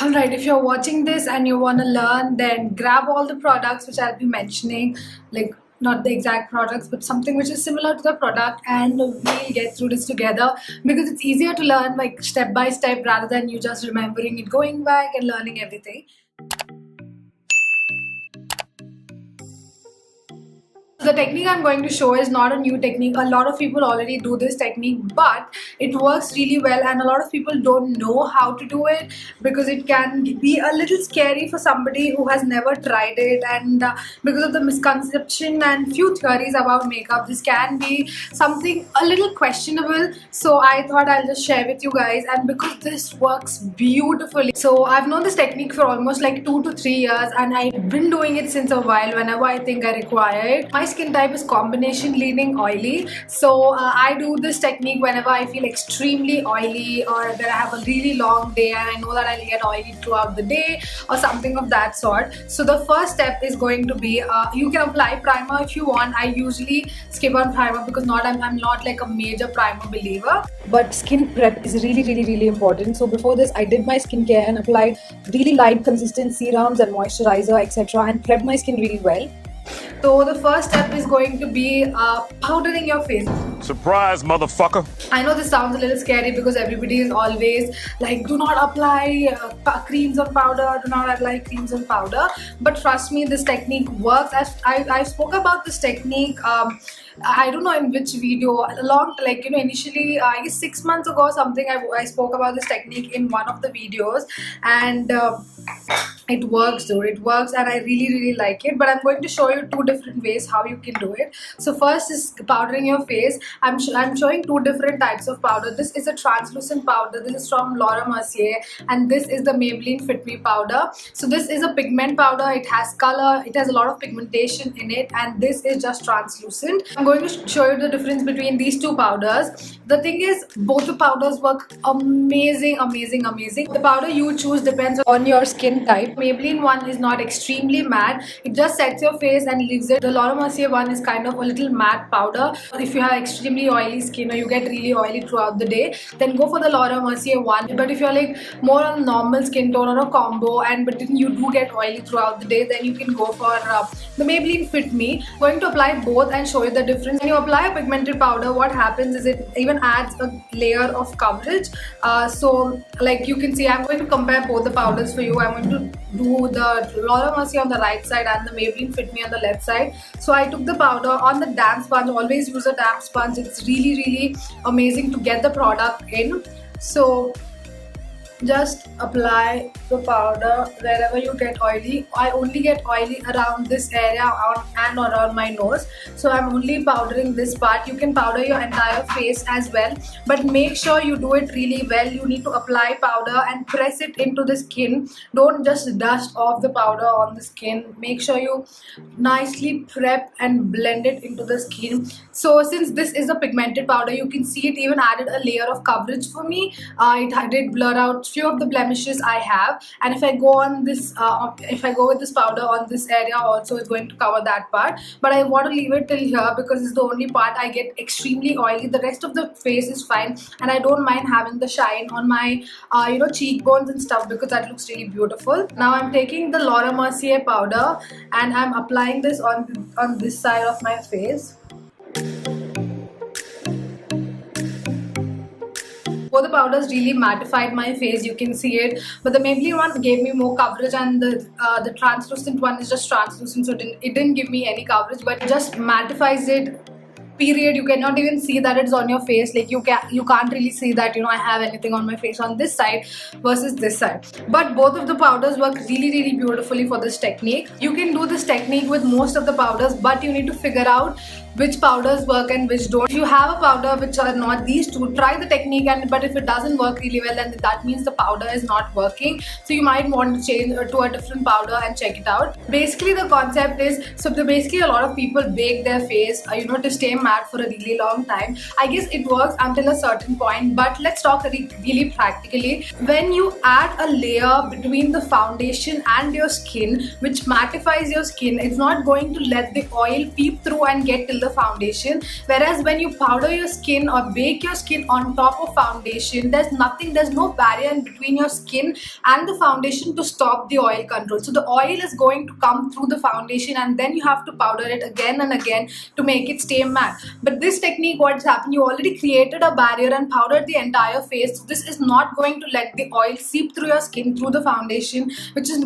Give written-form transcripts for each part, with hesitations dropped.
Alright, if you're watching this and you want to learn, then grab all the products which I'll be mentioning, like not the exact products, but something which is similar to the product, and we'll get through this together because it's easier to learn like step by step rather than you just remembering it, going back and learning everything. The technique I'm going to show is not a new technique. A lot of people already do this technique, but it works really well, and a lot of people don't know how to do it because it can be a little scary for somebody who has never tried it, and because of the misconception and few theories about makeup, this can be something a little questionable. So I thought I'll just share with you guys, and because this works beautifully. So I've known this technique for almost like 2 to 3 years, and I've been doing it since a while whenever I think I require it. My skin type is combination leaning oily, so I do this technique whenever I feel extremely oily or that I have a really long day and I know that I'll get oily throughout the day or something of that sort. So the first step is going to be you can apply primer if you want. I usually skip on primer because I'm not like a major primer believer, but skin prep is really important. So before this I did my skincare and applied really light consistent serums and moisturizer, etc., and prepped my skin really well. So the first step is going to be powdering your face. Surprise, motherfucker! I know this sounds a little scary because everybody is always like, do not apply creams on powder, do not apply creams on powder. But trust me, this technique works. I spoke about this technique, I don't know in which video, initially, I guess 6 months ago or something, I spoke about this technique in one of the videos, and it works dude, it works, and I really like it. But I'm going to show you 2 different ways how you can do it. So first is powdering your face. I'm showing 2 different types of powder. This is a translucent powder. This is from Laura Mercier, and this is the Maybelline Fit Me powder. So this is a pigment powder. It has color, it has a lot of pigmentation in it, and this is just translucent. I'm going to show you the difference between these 2 powders. The thing is, both the powders work amazing. The powder you choose depends on your skin type. Maybelline one is not extremely matte, it just sets your face and leaves it. The Laura Mercier one is kind of a little matte powder. If you have extremely oily skin or you get really oily throughout the day, then go for the Laura Mercier one. But if you're like more on a normal skin tone or a combo, but then you do get oily throughout the day, then you can go for the Maybelline Fit Me. I'm going to apply both and show you the difference. When you apply a pigmented powder, what happens is it even adds a layer of coverage. So like you can see, I'm going to compare both the powders for you. I'm going to do the Laura Mercier on the right side and the Maybelline Fit Me on the left side. So I took the powder on the damp sponge. Always use a damp sponge. It's really amazing to get the product in. So just apply the powder wherever you get oily. I only get oily around this area and around my nose, so I'm only powdering this part. You can powder your entire face as well, but make sure you do it really well. You need to apply powder and press it into the skin. Don't just dust off the powder on the skin. Make sure you nicely prep and blend it into the skin. So since this is a pigmented powder, you can see it even added a layer of coverage for me. It did blur out few of the blemishes I have, and if I go on this if I go with this powder on this area also, it's going to cover that part. But I want to leave it till here because it's the only part I get extremely oily. The rest of the face is fine, and I don't mind having the shine on my cheekbones and stuff because that looks really beautiful. Now I'm taking the Laura Mercier powder and I'm applying this on this side of my face. Both the powders really mattified my face, you can see it, but the Maybelline one gave me more coverage, and the translucent one is just translucent, so it didn't give me any coverage, but it just mattifies it. Period. You cannot even see that it's on your face. Like you can't really see that I have anything on my face on this side versus this side. But both of the powders work really beautifully for this technique. You can do this technique with most of the powders, but you need to figure out which powders work and which don't. If you have a powder which are not these 2, try the technique, but if it doesn't work really well, then that means the powder is not working. So you might want to change to a different powder and check it out. Basically the concept is, basically a lot of people bake their face to stay matte for a really long time. I guess it works until a certain point, but let's talk really practically. When you add a layer between the foundation and your skin which mattifies your skin, it's not going to let the oil peep through and get till the foundation. Whereas when you powder your skin or bake your skin on top of foundation, there's no barrier in between your skin and the foundation to stop the oil control. So the oil is going to come through the foundation and then you have to powder it again and again to make it stay matte. But this technique, what's happened, you already created a barrier and powdered the entire face. So this is not going to let the oil seep through your skin through the foundation, which is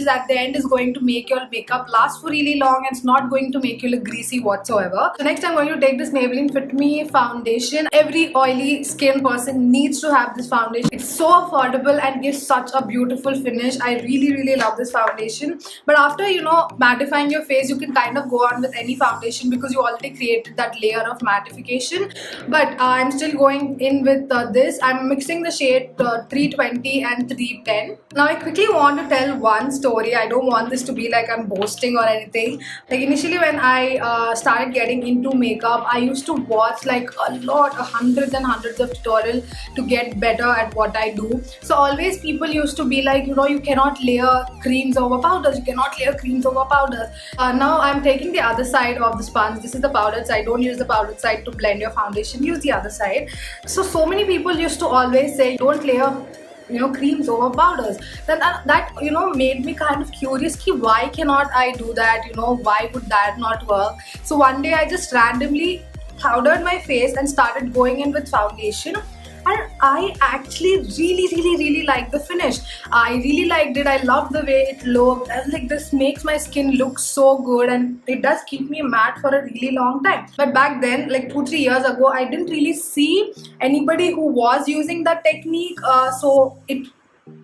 at the end is going to make your makeup last for really long, and it's not going to make you look greasy whatsoever. So next I'm going to take this Maybelline Fit Me foundation. Every oily skin person needs to have this foundation. It's so affordable and gives such a beautiful finish. I really love this foundation. But after, you know, mattifying your face, you can kind of go on with any foundation because you already created that layer of mattification. But I'm still going in with this. I'm mixing the shade 320 and 310. Now I quickly want to tell one story. I don't want this to be like I'm boasting or anything. Like initially when I started getting into makeup, I used to watch like hundreds and hundreds of tutorials to get better at what I do. So always people used to be like, you know, you cannot layer creams over powders, you cannot layer creams over powders. Now I'm taking the other side of the sponge. This is the powdered side. Don't use the powdered side to blend your foundation, use the other side. So many people used to always say don't layer, you know, creams over powders. Then that you know, made me kind of curious ki why cannot I do that, you know, why would that not work? So one day I just randomly powdered my face and started going in with foundation, and I actually really liked the finish. I really liked it. I loved the way it looked. I was like, this makes my skin look so good, and it does keep me matte for a really long time. But back then, like 2-3 years ago, I didn't really see anybody who was using that technique. So it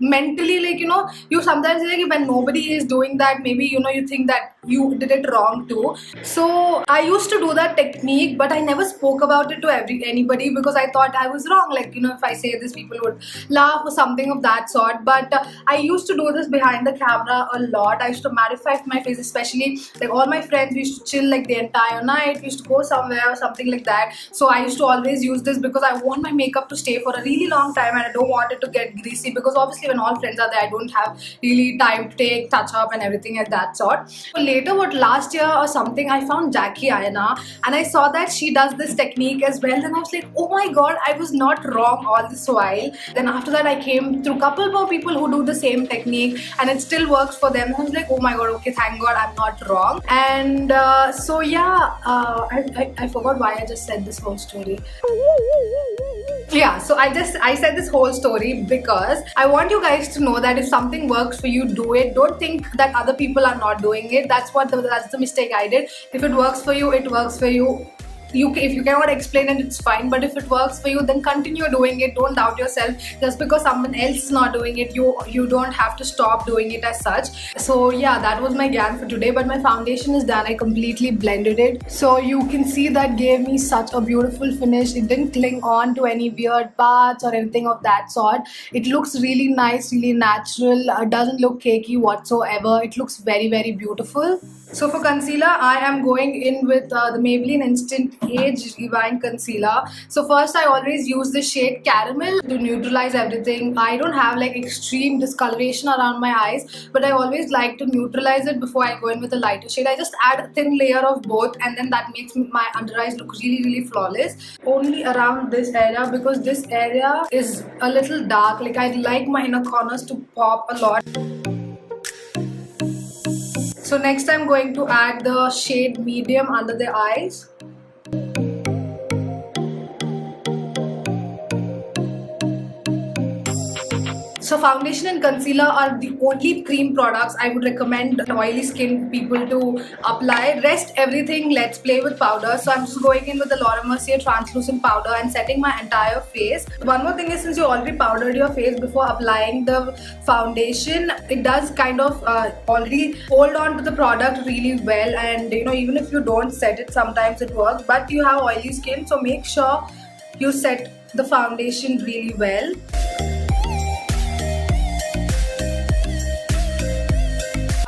mentally, like, you know, you sometimes like when nobody is doing that, maybe, you know, you think that you did it wrong too. So I used to do that technique, but I never spoke about it to anybody because I thought I was wrong. Like, you know, if I say this, people would laugh or something of that sort. But I used to do this behind the camera a lot. I used to mattify my face, especially like all my friends, we used to chill like the entire night, we used to go somewhere or something like that. So I used to always use this because I want my makeup to stay for a really long time and I don't want it to get greasy, because obviously when all friends are there, I don't have really time to take touch up and everything like that sort. So later, last year or something, I found Jackie Aina and I saw that she does this technique as well. Then I was like, oh my god, I was not wrong all this while. Then after that, I came through a couple more people who do the same technique and it still works for them. And I was like, oh my god, okay, thank god I'm not wrong. And so yeah, I forgot why I just said this whole story. Yeah, so I said this whole story because I want you guys to know that if something works for you, do it. Don't think that other people are not doing it. That's the mistake I did. If it works for you, it works for you. If you cannot explain it, it's fine, but if it works for you, then continue doing it. Don't doubt yourself. Just because someone else is not doing it, you don't have to stop doing it as such. So yeah, that was my GAN for today. But my foundation is done. I completely blended it, so you can see that gave me such a beautiful finish. It didn't cling on to any weird parts or anything of that sort. It looks really nice, really natural. Doesn't look cakey whatsoever. It looks very beautiful. So for concealer, I am going in with the Maybelline Instant Age Rewind Concealer. So first, I always use the shade Caramel to neutralize everything. I don't have like extreme discoloration around my eyes, but I always like to neutralize it before I go in with a lighter shade. I just add a thin layer of both, and then that makes my under eyes look really flawless. Only around this area, because this area is a little dark. Like, I like my inner corners to pop a lot. So next I'm going to add the shade Medium under the eyes. So foundation and concealer are the only cream products I would recommend oily skin people to apply. Rest everything, let's play with powder. So I'm just going in with the Laura Mercier translucent powder and setting my entire face. One more thing is, since you already powdered your face before applying the foundation, it does kind of already hold on to the product really well, and you know, even if you don't set it, sometimes it works. But you have oily skin, so make sure you set the foundation really well.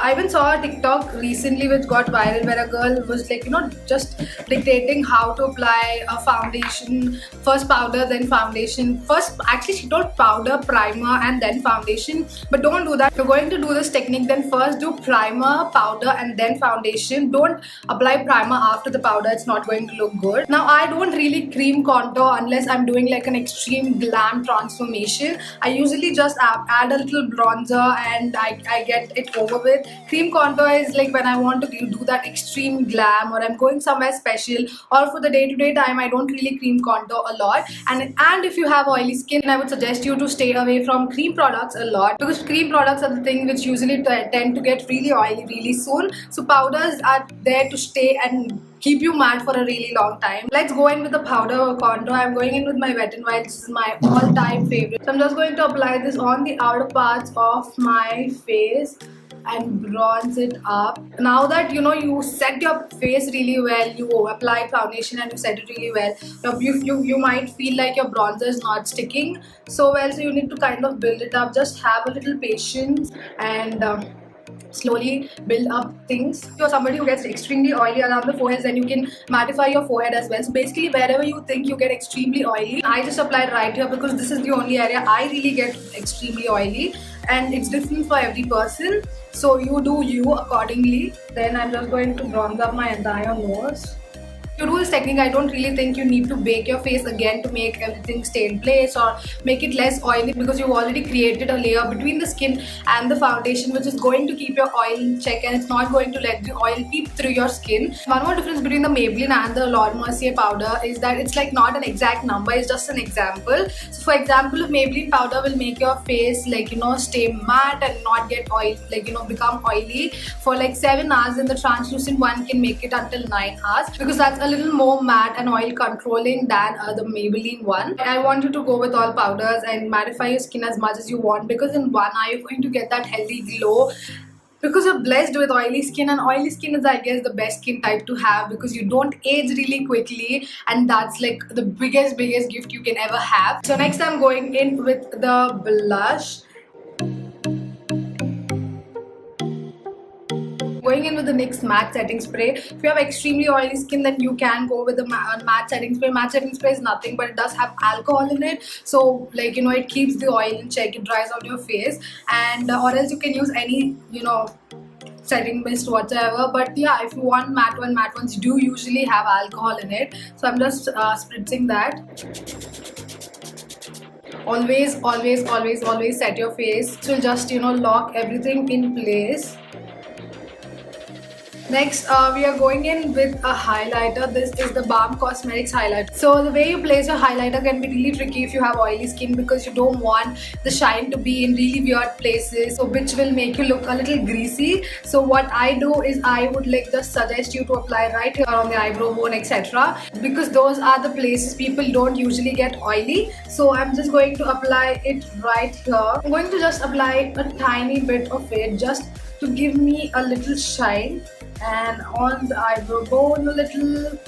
I even saw a TikTok recently which got viral where a girl was like, just dictating how to apply a foundation, first powder, then foundation. First, actually, she told powder, primer, and then foundation. But don't do that. If you're going to do this technique, then first do primer, powder, and then foundation. Don't apply primer after the powder. It's not going to look good. Now, I don't really cream contour unless I'm doing like an extreme glam transformation. I usually just add a little bronzer and I get it over with. Cream contour is like when I want to do that extreme glam, or I'm going somewhere special, or for the day-to-day time I don't really cream contour a lot. And if you have oily skin, I would suggest you to stay away from cream products a lot, because cream products are the thing which usually tend to get really oily really soon. So powders are there to stay and keep you matte for a really long time. Let's go in with the powder or contour. I'm going in with my Wet n Wild. This is my all-time favorite. So I'm just going to apply this on the outer parts of my face and bronze it up. Now that you set your face really well, you apply foundation and you set it really well, you might feel like your bronzer is not sticking so well, so you need to kind of build it up. Just have a little patience and slowly build up things. If you're somebody who gets extremely oily around the forehead, then you can mattify your forehead as well. So basically wherever you think you get extremely oily, I just apply it right here because this is the only area I really get extremely oily, and it's different for every person, so you do you accordingly. Then I'm just going to bronze up my entire nose. To do this technique, I don't really think you need to bake your face again to make everything stay in place or make it less oily, because you've already created a layer between the skin and the foundation which is going to keep your oil in check, and it's not going to let the oil peep through your skin. One more difference between the Maybelline and the Laura Mercier powder is that it's like not an exact number, it's just an example. So for example, if Maybelline powder will make your face like stay matte and not get oil, like become oily for like 7 hours, then the translucent one can make it until 9 hours, because that's a little more matte and oil controlling than the Maybelline one. I want you to go with all powders and mattify your skin as much as you want, because in one eye you're going to get that healthy glow, because you're blessed with oily skin, and oily skin is, I guess, the best skin type to have because you don't age really quickly, and that's like the biggest gift you can ever have. So next I'm going in with the blush. Going in with the NYX matte setting spray. If you have extremely oily skin, then you can go with the matte setting spray. Matte setting spray is nothing, but it does have alcohol in it, so like it keeps the oil in check, it dries out your face, and or else you can use any setting mist whatever. But yeah, if you want matte ones do usually have alcohol in it, so I'm just spritzing that. Always set your face. It will just lock everything in place. Next, we are going in with a highlighter. This is the Balm Cosmetics highlighter. So the way you place your highlighter can be really tricky if you have oily skin, because you don't want the shine to be in really weird places, so which will make you look a little greasy. So what I do is I would just suggest you to apply right here on the eyebrow bone, etc., because those are the places people don't usually get oily. So I'm just going to apply it right here. I'm going to just apply a tiny bit of it just to give me a little shine, and on the eyebrow bone a little.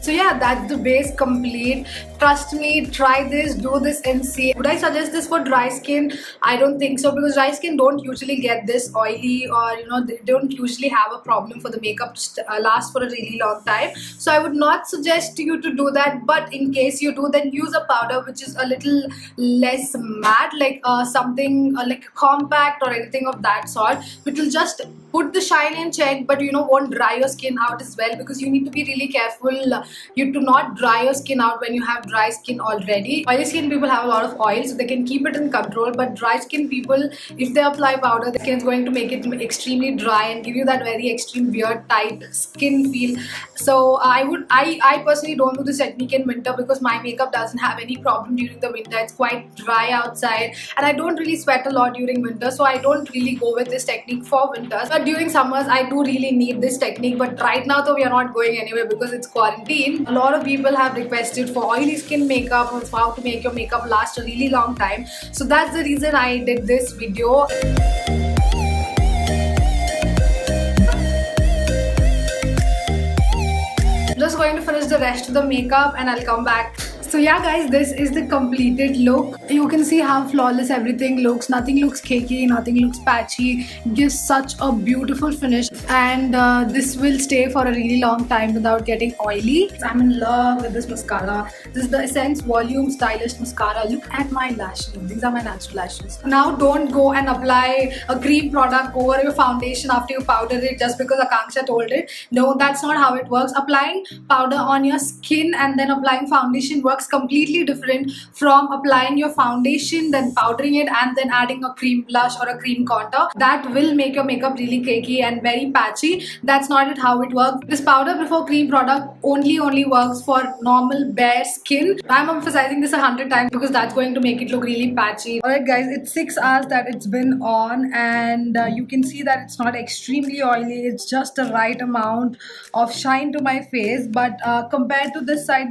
So yeah, that's the base complete. Trust me, try this, do this and see. Would I suggest this for dry skin? I don't think so, because dry skin don't usually get this oily, or they don't usually have a problem for the makeup to last for a really long time. So I would not suggest you to do that, but in case you do, then use a powder which is a little less matte, like something like compact or anything of that sort, which will just put the shine in check, but won't dry your skin out as well, because you need to be really careful you do not dry your skin out when you have dry skin already. Oily skin people have a lot of oil, so they can keep it in control, but dry skin people, if they apply powder, the skin is going to make it extremely dry and give you that very extreme weird tight skin feel. So I personally don't do this technique in winter, because my makeup doesn't have any problem during the winter. It's quite dry outside and I don't really sweat a lot during winter, so I don't really go with this technique for winters. But during summers I do really need this technique. But right now though, we are not going anywhere because it's quarantine. A lot of people have requested for oily skin makeup, or how to make your makeup last a really long time. So that's the reason I did this video. I'm just going to finish the rest of the makeup and I'll come back. So yeah guys, this is the completed look. You can see how flawless everything looks. Nothing looks cakey, nothing looks patchy. It gives such a beautiful finish, and this will stay for a really long time without getting oily. I'm in love with this mascara. This is the Essence Volume Stylish Mascara. Look at my lashes. These are my natural lashes. Now don't go and apply a cream product over your foundation after you powder it just because Akanksha told it. No, that's not how it works. Applying powder on your skin and then applying foundation works completely different from applying your foundation, then powdering it, and then adding a cream blush or a cream contour. That will make your makeup really cakey and very patchy. That's not how it works. This powder before cream product only works for normal bare skin. I'm emphasizing this 100 times because that's going to make it look really patchy. Alright guys, it's 6 hours that it's been on, and you can see that it's not extremely oily. It's just the right amount of shine to my face, but compared to this side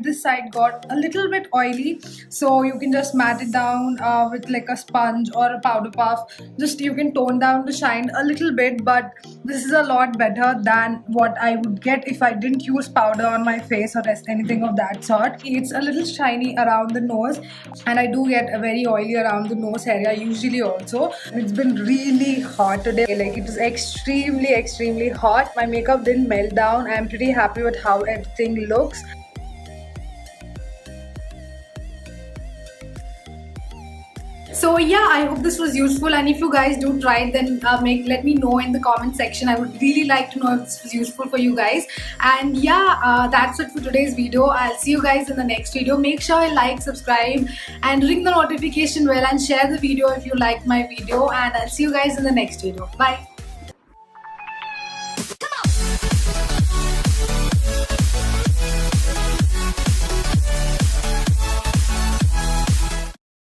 got a little bit oily, so you can just mat it down with like a sponge or a powder puff. Just you can tone down the shine a little bit, but this is a lot better than what I would get if I didn't use powder on my face or anything of that sort. It's a little shiny around the nose, and I do get a very oily around the nose area usually also. It's been really hot today, like it is extremely hot. My makeup didn't melt down. I'm pretty happy with how everything looks. So yeah, I hope this was useful, and if you guys do try it, then let me know in the comment section. I would really like to know if this was useful for you guys. And yeah, that's it for today's video. I'll see you guys in the next video. Make sure you like, subscribe, and ring the notification bell, and share the video if you liked my video. And I'll see you guys in the next video. Bye.